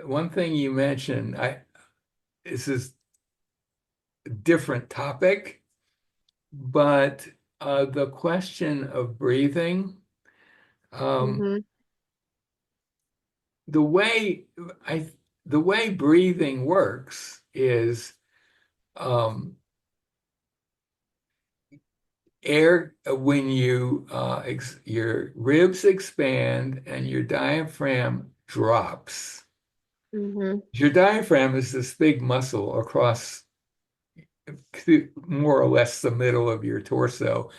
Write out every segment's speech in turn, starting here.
one thing you mentioned, this is a different topic, but the question of breathing, um, Mm-hmm. the way I the way breathing works is um, air when your ribs expand and your diaphragm drops. Mm-hmm. Your diaphragm is this big muscle across more or less the middle of your torso.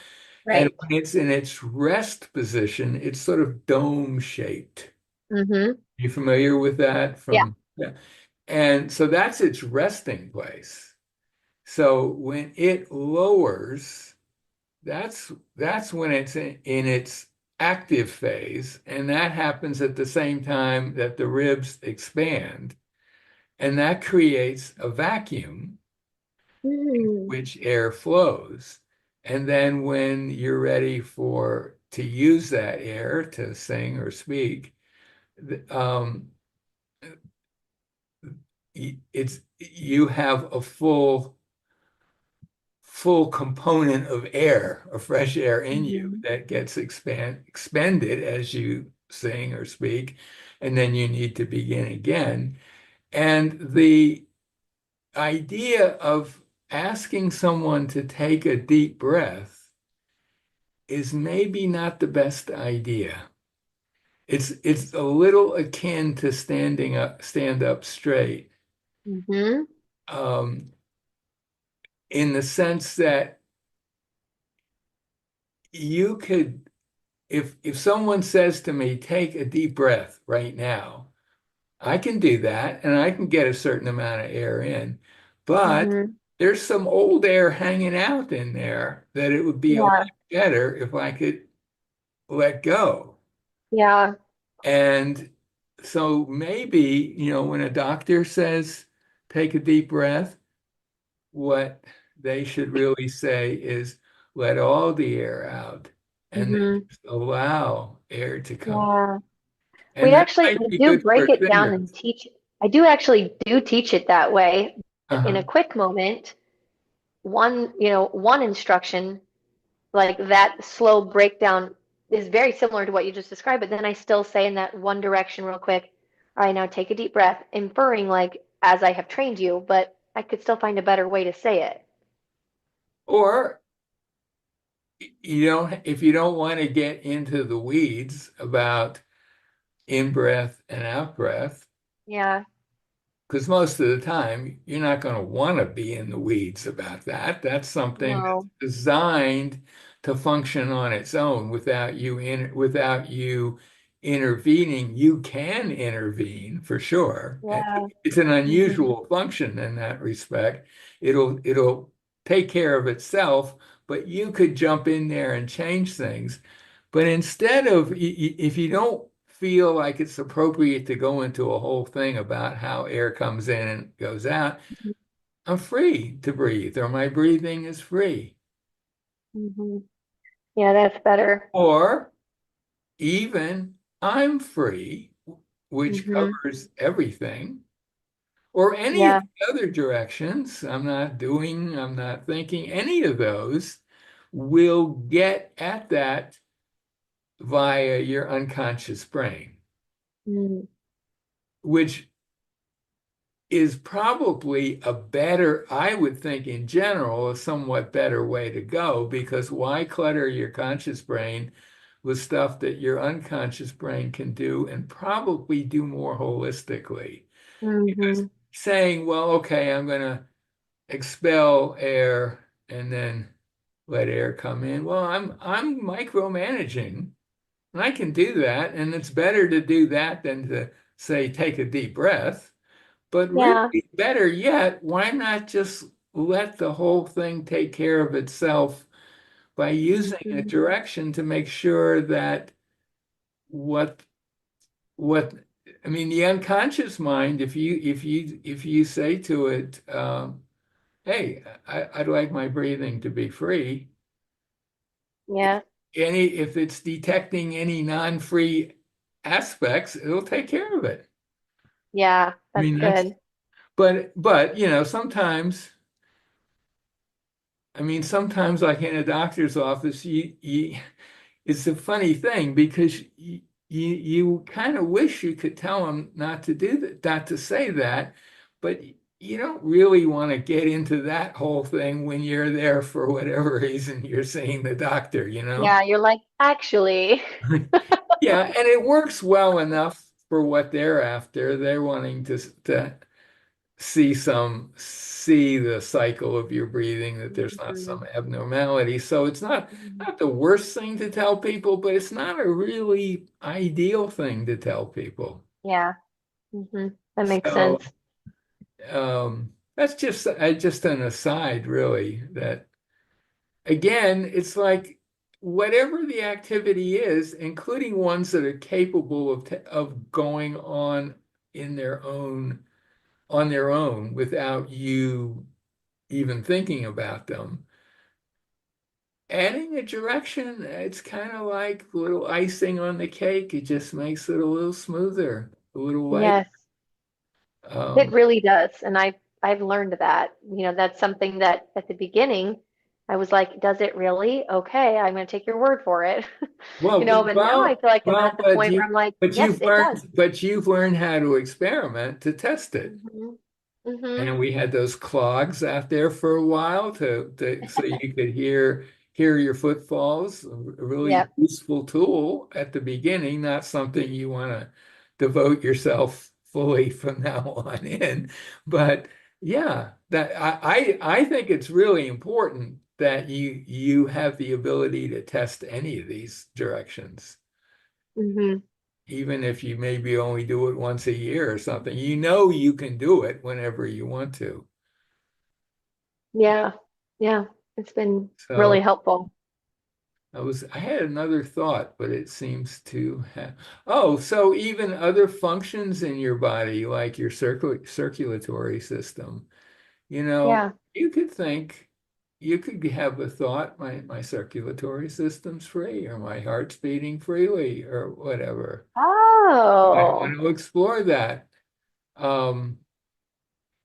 And Right. when it's in its rest position, it's sort of dome shaped. Mm-hmm. You familiar with that Yeah. from, yeah. And so that's its resting place. So when it lowers, that's when it's in its active phase, and that happens at the same time that the ribs expand, and that creates a vacuum Mm-hmm. which air flows. And then when you're ready to use that air to sing or speak, um, you have a full component of air, of fresh air in you Mm-hmm. that gets expended as you sing or speak, and then you need to begin again. And the idea of asking someone to take a deep breath is maybe not the best idea. It's a little akin to stand up straight, Mm-hmm. um, in the sense that you could, if someone says to me, take a deep breath right now, I can do that and I can get a certain amount of air in, but Mm-hmm. there's some old air hanging out in there that it would be a lot Yeah. better if I could let go. Yeah. And so maybe, when a doctor says, take a deep breath, what they should really say is let all the air out and then Mm-hmm. just allow air to come. Yeah. And that might I be do good for break it down and singers. teach. I do actually do teach it that way. In Uh-huh. a quick moment, one instruction, like that slow breakdown is very similar to what you just described, but then I still say in that one direction real quick, all right, now take a deep breath, inferring like as I have trained you, but I could still find a better way to say it. Or if you don't want to get into the weeds about in breath and out breath, Yeah. because most of the time you're not going to want to be in the weeds about that. That's something that's No. designed to function on its own without you intervening. You can intervene for sure. And Yeah. it's an Hmm. unusual function in that respect. It'll take care of itself, but you could jump in there and change things. But instead of, if you don't feel like it's appropriate to go into a whole thing about how air comes in and goes out, I'm free to breathe, or my breathing is free. Hmm. Yeah, that's better. Or even I'm free, which Hmm. covers everything, or any of Yeah. the other directions. I'm not thinking any of those will get at that via your unconscious brain, Mm. which is probably I would think in general, a somewhat better way to go because why clutter your conscious brain with stuff that your unconscious brain can do and probably do more holistically? Because Hmm. saying, well, okay, I'm going to expel air and then let air come in. Well, I'm micromanaging and I can do that. And it's better to do that than to say, take a deep breath. But Yeah. really, better yet, why not just let the whole thing take care of itself by using a Hmm. direction to make sure that what what I mean, the unconscious mind, if you say to it, "Hey, I'd like my breathing to be free," Yeah. if it's detecting any non-free aspects, it'll take care of it. Yeah, I that's mean, good. but sometimes, I mean, sometimes like in a doctor's office, it's a funny thing because you kind of wish you could tell them not to do that, not to say that, but you don't really want to get into that whole thing when you're there for whatever reason you're seeing the doctor, you know? Yeah, you're like, actually. Yeah, and it works well enough for what they're after. They're wanting to see the cycle of your breathing, that there's not Mhm. some abnormality. So it's not the worst thing to tell people, but it's not a really ideal thing to tell people. Yeah. That makes So sense. that's just an aside, really, that again, it's like whatever the activity is, including ones that are capable of going on in their own on their own without you even thinking about them. Adding a direction, it's kind of like a little icing on the cake. It just makes it a little smoother, a little lighter. Yes, it Um, really does. And I've learned that. That's something that at the beginning I was like, does it really? Okay, I'm going to take your word for it. But now I feel like I'm at the point where I'm like, yes, it does. but you've learned how to experiment to test it. hmm hmm And we had those clogs out there for a while so you could hear your footfalls. A really Yep. useful tool at the beginning, not something you want to devote yourself fully from now on in. But yeah, that I think it's really important that you have the ability to test any of these directions, hmm even if you maybe only do it once a year or something. You know you can do it whenever you want to. Yeah. Yeah. It's been really So helpful. I had another thought, but it seems to have, oh, so even other functions in your body, like your circulatory system, Yeah. you could think, you could have a thought, my circulatory system's free, or my heart's beating freely, or whatever. I Oh, want to explore that. Um,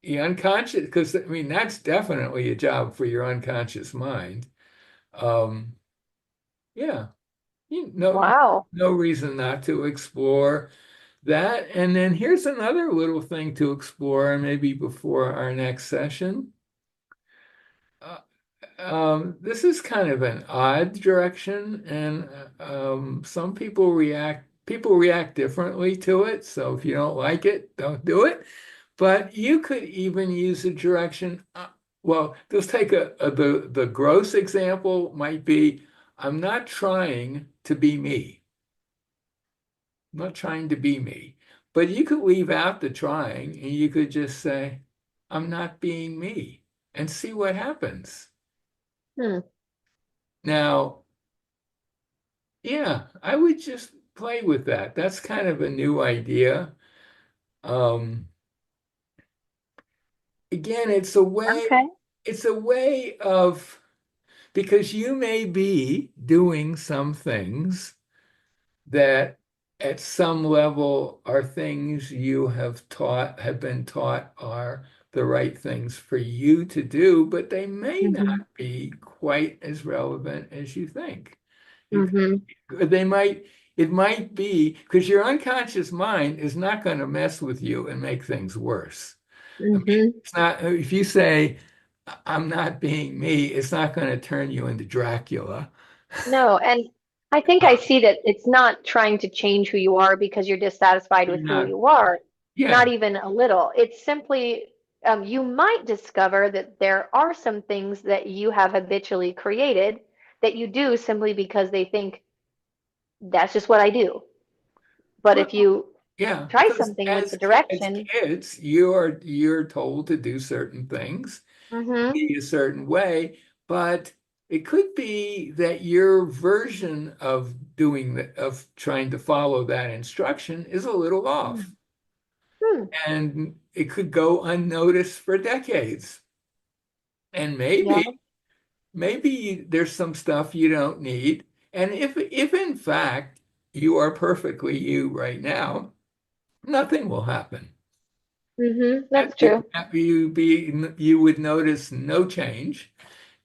the unconscious, because I mean, that's definitely a job for your unconscious mind. Um, yeah. No, wow. no reason not to explore that. And then here's another little thing to explore, maybe before our next session. Uh, this is kind of an odd direction, and some people react differently to it. So if you don't like it, don't do it. But you could even use a direction. Well, let's take the gross example might be, I'm not trying to be me. I'm not trying to be me. But you could leave out the trying and you could just say, I'm not being me and see what happens. Hmm. Now, yeah, I would just play with that. That's kind of a new idea. Um, again, Okay. it's a way of, because you may be doing some things that at some level are things you have been taught are the right things for you to do, but they may not hmm be quite as relevant as you think. It, hmm they might, it might be because your unconscious mind is not going to mess with you and make things worse. I mean, hmm it's not, if you say, I'm not being me, it's not going to turn you into Dracula. No, and I think I see that it's not trying to change who you are because you're dissatisfied You're with who not, you are, not yeah. even a little. It's simply you might discover that there are some things that you have habitually created that you do simply because they think that's just what I do. But if Well, you yeah, try because something with the as direction, kids, you're told to do certain things, hmm be a certain way, but it could be that your version of of trying to follow that instruction is a little off, hmm, and it could go unnoticed for decades. And yeah, maybe there's some stuff you don't need. And if in fact you are perfectly you right now, nothing will happen. That's true. You would notice no change.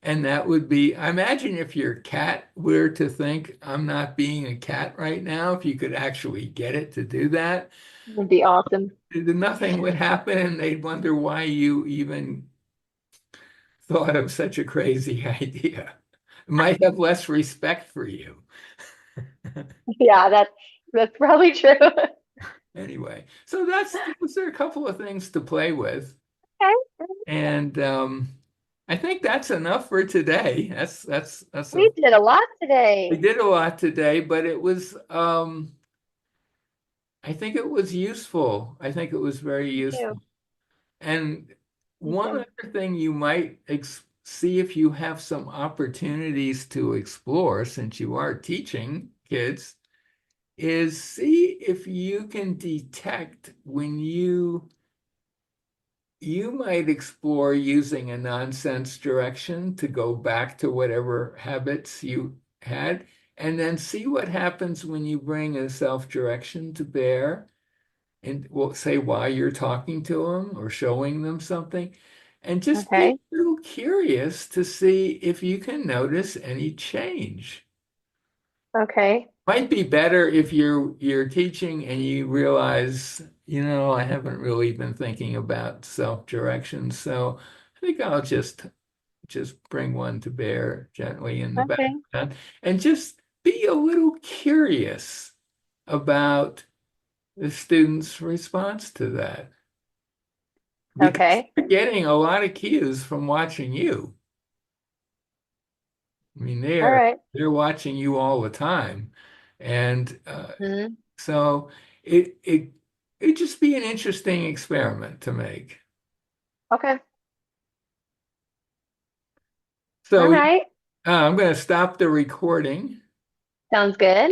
And that would be, I imagine if your cat were to think, I'm not being a cat right now, if you could actually get it to do that, Would be awesome. nothing would happen and they'd wonder why you even thought of such a crazy idea. Might have less respect for you. Yeah, that's probably true. Anyway, so those are a couple of things to play with. Okay. And I think that's enough for today. We did a lot We today. did a lot today, but it was I think it was useful. I think it was very Me too. useful. And Me one too. other thing you might see if you have some opportunities to explore since you are teaching kids is see if you can detect when you might explore using a nonsense direction to go back to whatever habits you had, and then see what happens when you bring a self-direction to bear, and we'll say why you're talking to them or showing them something, and just be a Okay. little curious to see if you can notice any change. Okay. Might be better if you're teaching and you realize, I haven't really been thinking about self-direction, so I think I'll just bring one to bear gently in the Okay. background and just be a little curious about the student's response to that. Because Okay. you're getting a lot of cues from watching you. I mean, All right. they're watching you all the time. And Mhm. so it'd just be an interesting experiment to make. Okay. All So right. I'm going to stop the recording. Sounds good.